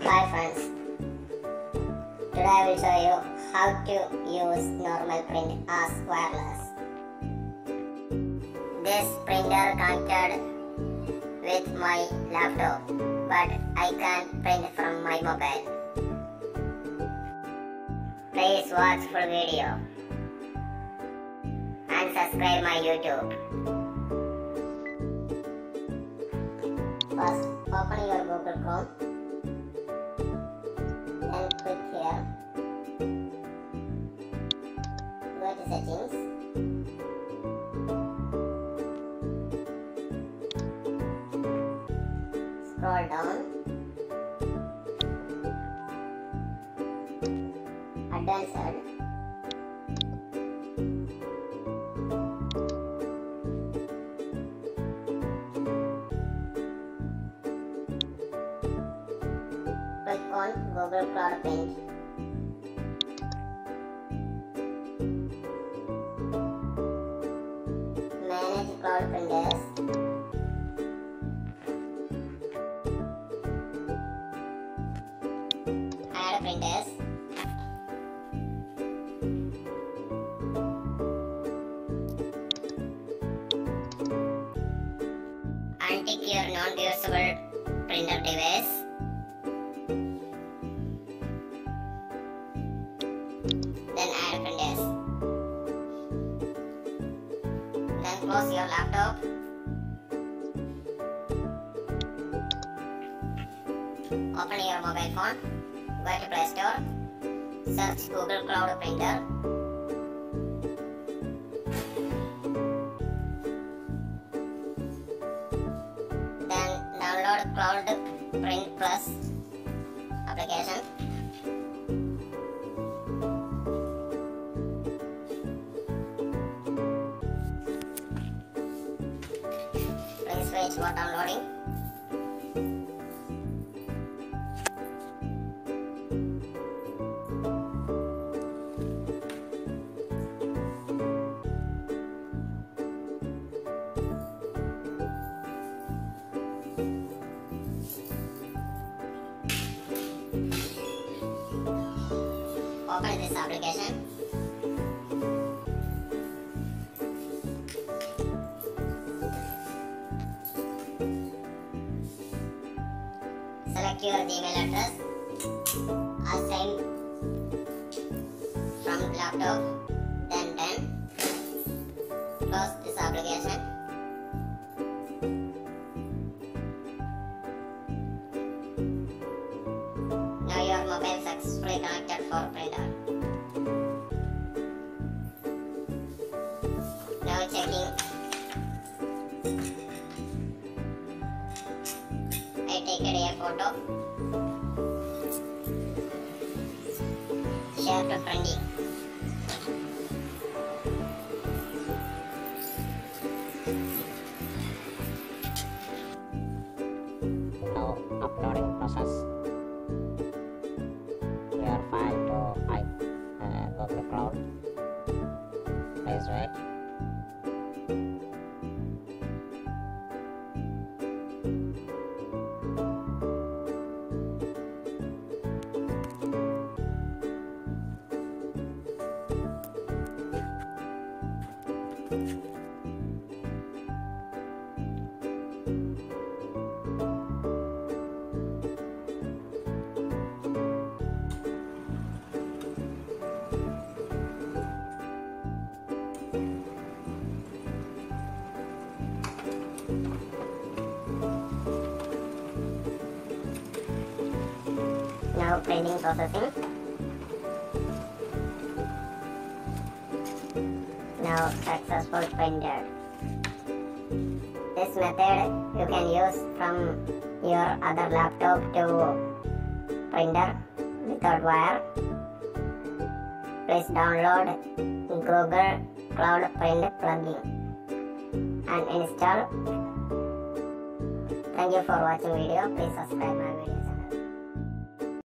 Hi friends, today I will show you how to use normal print as wireless. This printer connected with my laptop, but I can't print from my mobile. Please watch full video and subscribe my YouTube. First, open your Google Chrome. Then click here. Go to settings. Scroll down. Advanced. Click on Google Cloud Print. Manage Cloud Printers. Add printers. Untick your non-reusable printer device. Then add printers. Then close your laptop. Open your mobile phone. Go to Play Store. Search Google Cloud Printer. Then download Cloud Print Plus application. Please wait for downloading. Open this application. Select your email address. Assign from laptop. Then close this application. Now your mobile successfully connected for printer. Now checking. I take a photo. Share to friendly. Now uploading process. Your file to Google Cloud. Please wait. Now printing processing. Now successful printed. This method you can use from your other laptop to printer without wire. Please download Google Cloud Print plugin and install. Thank you for watching video. Please subscribe my videos.